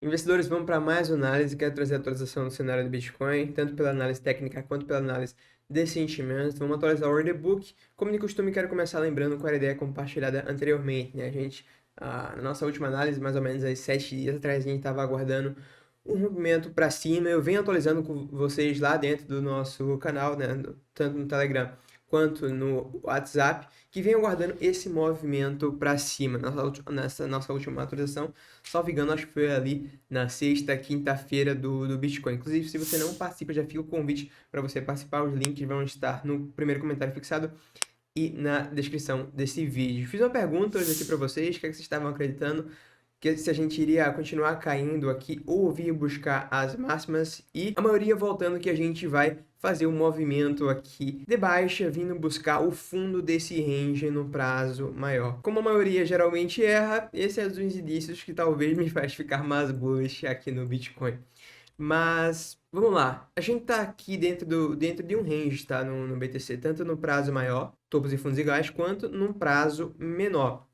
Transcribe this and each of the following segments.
Investidores, vamos para mais uma análise. Quero trazer a atualização do cenário do Bitcoin, tanto pela análise técnica quanto pela análise de sentimentos. Vamos atualizar o order book. Como de costume, quero começar lembrando qual era a ideia compartilhada anteriormente, né? Na nossa última análise, mais ou menos há 7 dias atrás, a gente estava aguardando um rompimento para cima. Eu venho atualizando com vocês lá dentro do nosso canal, né? Tanto no Telegram quanto no WhatsApp, que vem aguardando esse movimento para cima. Nessa nossa última atualização, salvo engano, acho que foi ali na sexta, quinta-feira do Bitcoin. Inclusive, se você não participa, já fica o convite para você participar. Os links vão estar no primeiro comentário fixado e na descrição desse vídeo. Fiz uma pergunta hoje aqui para vocês, o que é que vocês estavam acreditando? Que se a gente iria continuar caindo aqui ou vir buscar as máximas, e a maioria voltando que a gente vai fazer um movimento aqui de baixa, vindo buscar o fundo desse range no prazo maior. Como a maioria geralmente erra, esse é um dos indícios que talvez me faz ficar mais bullish aqui no Bitcoin. Mas vamos lá, a gente está aqui dentro de um range, tá? No BTC, tanto no prazo maior, topos e fundos iguais, quanto num prazo menor.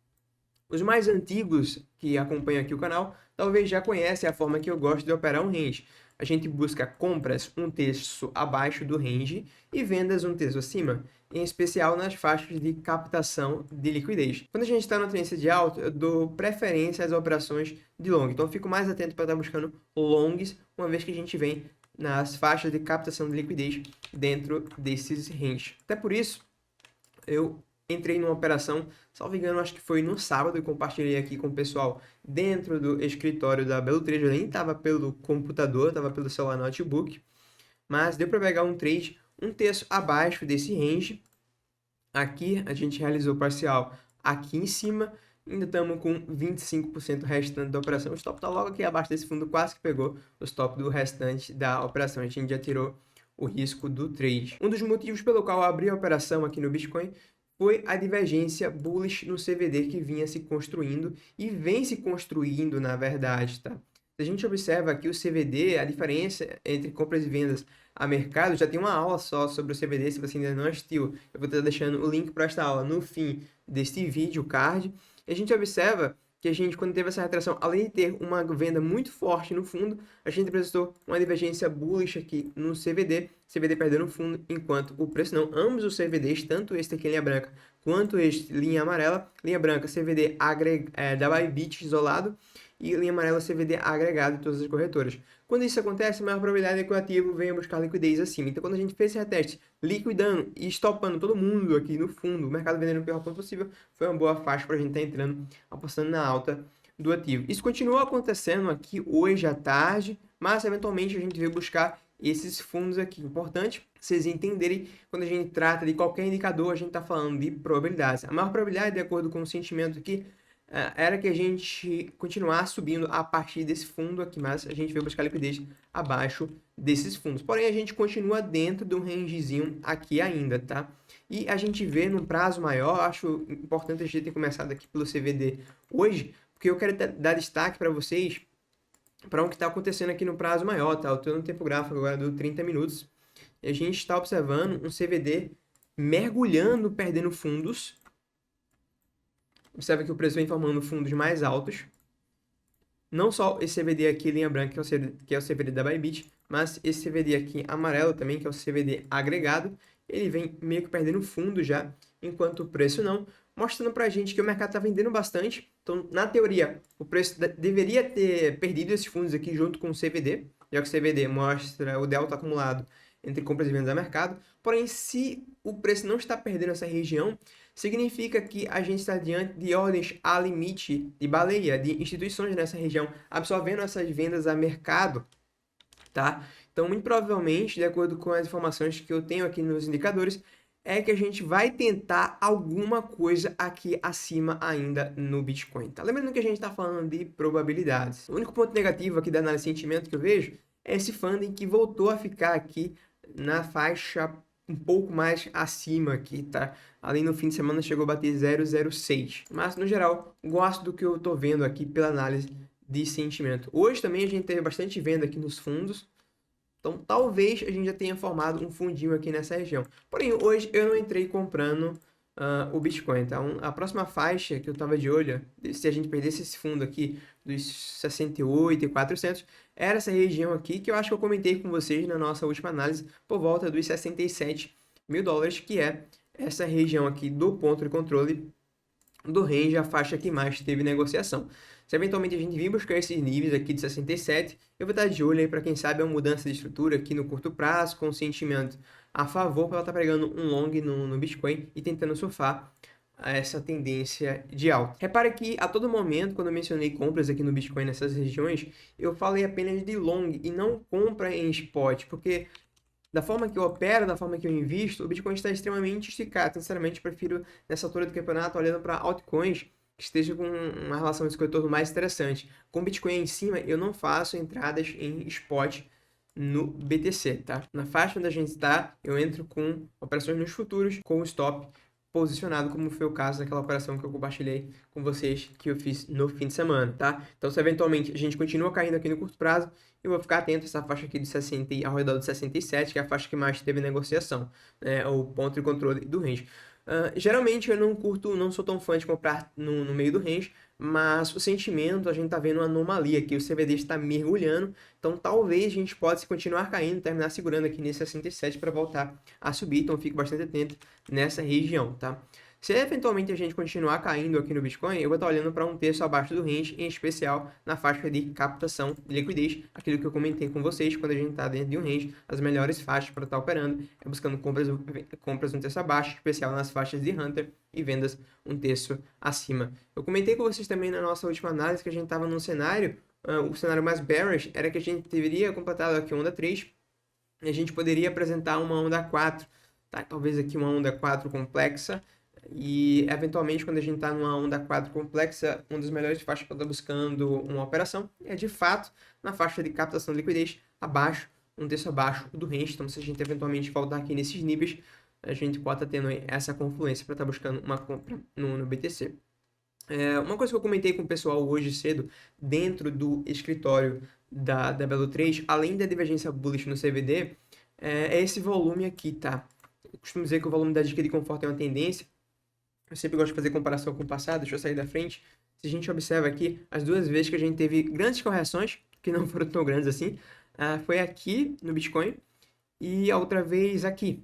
Os mais antigos que acompanham aqui o canal talvez já conhecem a forma que eu gosto de operar um range. A gente busca compras um terço abaixo do range e vendas um terço acima, em especial nas faixas de captação de liquidez. Quando a gente está na tendência de alta, eu dou preferência às operações de long, então eu fico mais atento para estar buscando longs, uma vez que a gente vem nas faixas de captação de liquidez dentro desses ranges. Até por isso, eu entrei numa operação, salvo engano, acho que foi no sábado, e compartilhei aqui com o pessoal dentro do escritório da Belo Trade. Eu nem estava pelo computador, estava pelo celular notebook, mas deu para pegar um trade um terço abaixo desse range. Aqui a gente realizou parcial aqui em cima, ainda estamos com 25% restante da operação. O stop está logo aqui abaixo desse fundo, quase que pegou o stop do restante da operação. A gente já tirou o risco do trade. Um dos motivos pelo qual eu abri a operação aqui no Bitcoin foi a divergência bullish no CVD que vinha se construindo e vem se construindo, na verdade, tá? Se a gente observa aqui o CVD, a diferença entre compras e vendas a mercado, já tem uma aula só sobre o CVD, se você ainda não assistiu, eu vou estar deixando o link para esta aula no fim deste vídeo, o card. E a gente observa que a gente, quando teve essa retração, além de ter uma venda muito forte no fundo, a gente apresentou uma divergência bullish aqui no CVD, CVD perdendo o fundo, enquanto o preço não. Ambos os CVDs, tanto este aqui em linha branca, quanto este linha amarela, linha branca CVD da Bybit isolado, e linha amarela CVD agregado em todas as corretoras. Quando isso acontece, a maior probabilidade é que o ativo venha buscar liquidez acima. Então, quando a gente fez esse reteste, liquidando e estopando todo mundo aqui no fundo, o mercado vendendo o pior ponto possível, foi uma boa faixa para a gente estar entrando, apostando na alta do ativo. Isso continua acontecendo aqui hoje à tarde, mas eventualmente a gente veio buscar esses fundos aqui. Importante vocês entenderem, quando a gente trata de qualquer indicador, a gente está falando de probabilidades. A maior probabilidade, de acordo com o sentimento aqui, era que a gente continuasse subindo a partir desse fundo aqui, mas a gente veio buscar liquidez abaixo desses fundos. Porém, a gente continua dentro de um rangezinho aqui ainda, tá? E a gente vê num prazo maior, acho importante a gente ter começado aqui pelo CVD hoje, porque eu quero dar destaque para vocês para o que está acontecendo aqui no prazo maior, tá? Eu estou no tempo gráfico agora do 30 minutos, e a gente está observando um CVD mergulhando, perdendo fundos. Observa que o preço vem formando fundos mais altos. Não só esse CVD aqui, linha branca, que é o CVD da Bybit, mas esse CVD aqui amarelo também, que é o CVD agregado, ele vem meio que perdendo fundo já, enquanto o preço não, mostrando pra gente que o mercado está vendendo bastante. Então, na teoria, o preço deveria ter perdido esses fundos aqui junto com o CVD, já que o CVD mostra o delta acumulado entre compras e vendas a mercado. Porém, se o preço não está perdendo essa região, significa que a gente está diante de ordens a limite de baleia, de instituições nessa região absorvendo essas vendas a mercado, tá? Então, muito provavelmente, de acordo com as informações que eu tenho aqui nos indicadores, é que a gente vai tentar alguma coisa aqui acima ainda no Bitcoin, tá? Lembrando que a gente está falando de probabilidades. O único ponto negativo aqui da análise de sentimento que eu vejo é esse funding que voltou a ficar aqui na faixa um pouco mais acima aqui, tá? Ali no fim de semana chegou a bater 0,06. Mas, no geral, gosto do que eu tô vendo aqui pela análise de sentimento. Hoje também a gente teve bastante venda aqui nos fundos. Então, talvez a gente já tenha formado um fundinho aqui nessa região. Porém, hoje eu não entrei comprando o Bitcoin. Então, a próxima faixa que eu estava de olho, se a gente perdesse esse fundo aqui dos 68.400, era essa região aqui que eu acho que eu comentei com vocês na nossa última análise, por volta dos 67 mil dólares, que é essa região aqui do ponto de controle do range, a faixa que mais teve negociação. Se eventualmente a gente vir buscar esses níveis aqui de 67, eu vou estar de olho aí para quem sabe uma mudança de estrutura aqui no curto prazo, com sentimento a favor, para ela estar pregando um long no Bitcoin e tentando surfar essa tendência de alta. Repare que a todo momento, quando eu mencionei compras aqui no Bitcoin nessas regiões, eu falei apenas de long e não compra em spot, porque da forma que eu opero, da forma que eu invisto, o Bitcoin está extremamente esticado. Sinceramente, eu prefiro, nessa altura do campeonato, olhando para altcoins que estejam com uma relação de retorno mais interessante. Com o Bitcoin em cima, eu não faço entradas em spot no BTC, tá? Na faixa onde a gente está, eu entro com operações nos futuros, com o stop posicionado, como foi o caso daquela operação que eu compartilhei com vocês, que eu fiz no fim de semana, tá? Então, se eventualmente a gente continua caindo aqui no curto prazo, eu vou ficar atento a essa faixa aqui de 60, ao redor de 67, que é a faixa que mais teve negociação, né? O ponto de controle do range. Geralmente eu não curto, não sou tão fã de comprar no meio do range, mas o sentimento, a gente tá vendo uma anomalia aqui, o CVD está mergulhando, então talvez a gente possa continuar caindo, terminar segurando aqui nesse 67 para voltar a subir, então fico bastante atento nessa região, tá? Se eventualmente a gente continuar caindo aqui no Bitcoin, eu vou estar olhando para um terço abaixo do range, em especial na faixa de captação de liquidez, aquilo que eu comentei com vocês, quando a gente está dentro de um range, as melhores faixas para estar operando é buscando compras um terço abaixo, especial nas faixas de Hunter, e vendas um terço acima. Eu comentei com vocês também na nossa última análise que a gente estava num cenário, o cenário mais bearish era que a gente deveria completar aqui onda 3, e a gente poderia apresentar uma onda 4, tá? Talvez aqui uma onda 4 complexa, e eventualmente quando a gente está numa onda 4 complexa, um dos melhores faixas para estar buscando uma operação é de fato na faixa de captação de liquidez abaixo, um terço abaixo do range. Então se a gente eventualmente voltar aqui nesses níveis, a gente pode estar tendo essa confluência para estar buscando uma compra no BTC. Uma coisa que eu comentei com o pessoal hoje cedo, dentro do escritório da Belo3, além da divergência bullish no CVD, é esse volume aqui, tá? Eu costumo dizer que o volume da dica de conforto é uma tendência. Eu sempre gosto de fazer comparação com o passado, deixa eu sair da frente. Se a gente observa aqui, as duas vezes que a gente teve grandes correções, que não foram tão grandes assim, foi aqui no Bitcoin e a outra vez aqui.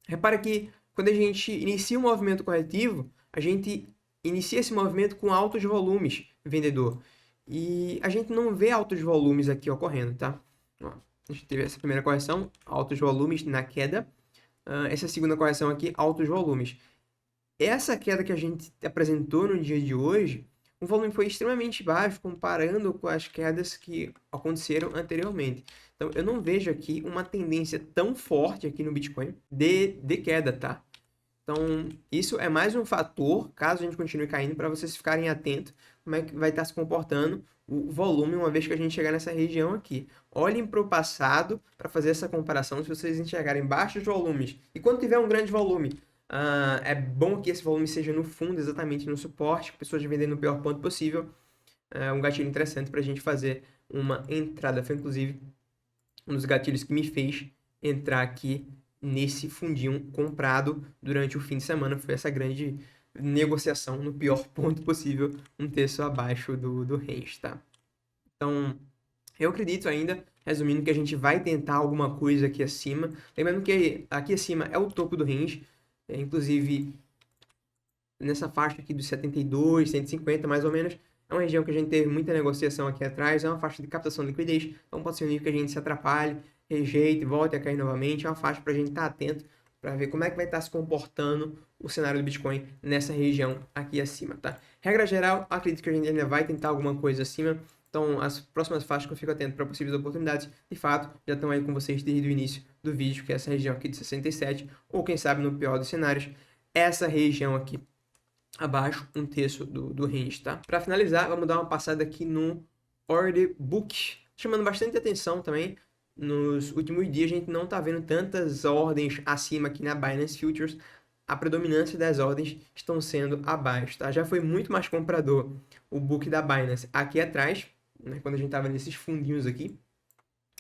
Repara que quando a gente inicia um movimento corretivo, a gente inicia esse movimento com altos volumes vendedor. E a gente não vê altos volumes aqui ocorrendo, tá? Ó, a gente teve essa primeira correção, altos volumes na queda. Essa segunda correção aqui, altos volumes. Essa queda que a gente apresentou no dia de hoje, o volume foi extremamente baixo comparando com as quedas que aconteceram anteriormente. Então, eu não vejo aqui uma tendência tão forte aqui no Bitcoin de queda, tá? Então, isso é mais um fator, caso a gente continue caindo, para vocês ficarem atentos como é que vai estar se comportando o volume uma vez que a gente chegar nessa região aqui. Olhem para o passado para fazer essa comparação, se vocês enxergarem baixos volumes. E quando tiver um grande volume, é bom que esse volume seja no fundo, exatamente no suporte, pessoas vendendo no pior ponto possível. É um gatilho interessante para a gente fazer uma entrada. Foi, inclusive, um dos gatilhos que me fez entrar aqui nesse fundinho comprado durante o fim de semana. Foi essa grande negociação no pior ponto possível, um terço abaixo do range, tá? Então, eu acredito ainda, resumindo, que a gente vai tentar alguma coisa aqui acima. Lembrando que aqui acima é o topo do range. Inclusive, nessa faixa aqui dos 72, 150 mais ou menos, é uma região que a gente teve muita negociação aqui atrás, é uma faixa de captação de liquidez, então pode ser um nível que a gente se atrapalhe, rejeite, volte a cair novamente, é uma faixa para a gente estar atento, para ver como é que vai estar se comportando o cenário do Bitcoin nessa região aqui acima, tá? Regra geral, acredito que a gente ainda vai tentar alguma coisa acima, então as próximas faixas que eu fico atento para possíveis oportunidades, de fato, já estão aí com vocês desde o início do vídeo, que é essa região aqui de 67, ou quem sabe no pior dos cenários, essa região aqui abaixo, um terço do range, tá? Para finalizar, vamos dar uma passada aqui no Order Book, chamando bastante atenção também. Nos últimos dias a gente não tá vendo tantas ordens acima aqui na Binance Futures, a predominância das ordens estão sendo abaixo, tá? Já foi muito mais comprador o book da Binance aqui atrás, né, quando a gente tava nesses fundinhos aqui.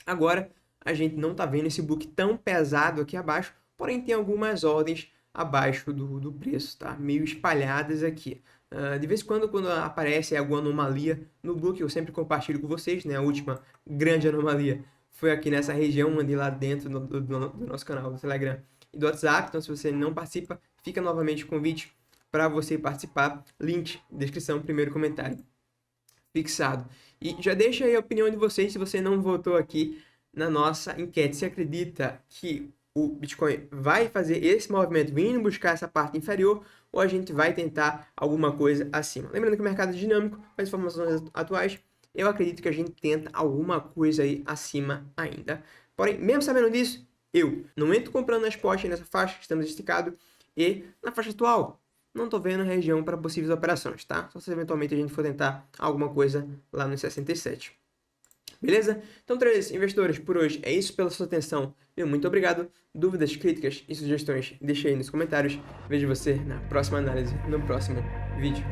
Agora a gente não tá vendo esse book tão pesado aqui abaixo, porém tem algumas ordens abaixo do preço, tá? Meio espalhadas aqui. De vez em quando aparece alguma anomalia no book, eu sempre compartilho com vocês, né? A última grande anomalia foi aqui nessa região, mandei lá dentro do nosso canal do Telegram e do WhatsApp. Então, se você não participa, fica novamente o convite para você participar. Link, descrição, primeiro comentário fixado. E já deixa aí a opinião de vocês se você não votou aqui na nossa enquete. Você acredita que o Bitcoin vai fazer esse movimento, vindo buscar essa parte inferior, ou a gente vai tentar alguma coisa acima? Lembrando que o mercado é dinâmico, com as informações atuais, eu acredito que a gente tenta alguma coisa aí acima ainda. Porém, mesmo sabendo disso, eu não entro comprando nas postas nessa faixa que estamos esticados e na faixa atual. Não estou vendo região para possíveis operações, tá? Só se eventualmente a gente for tentar alguma coisa lá no 67. Beleza? Então, traders, investidores, por hoje é isso pela sua atenção. Meu muito obrigado. Dúvidas, críticas e sugestões, deixe aí nos comentários. Vejo você na próxima análise, no próximo vídeo.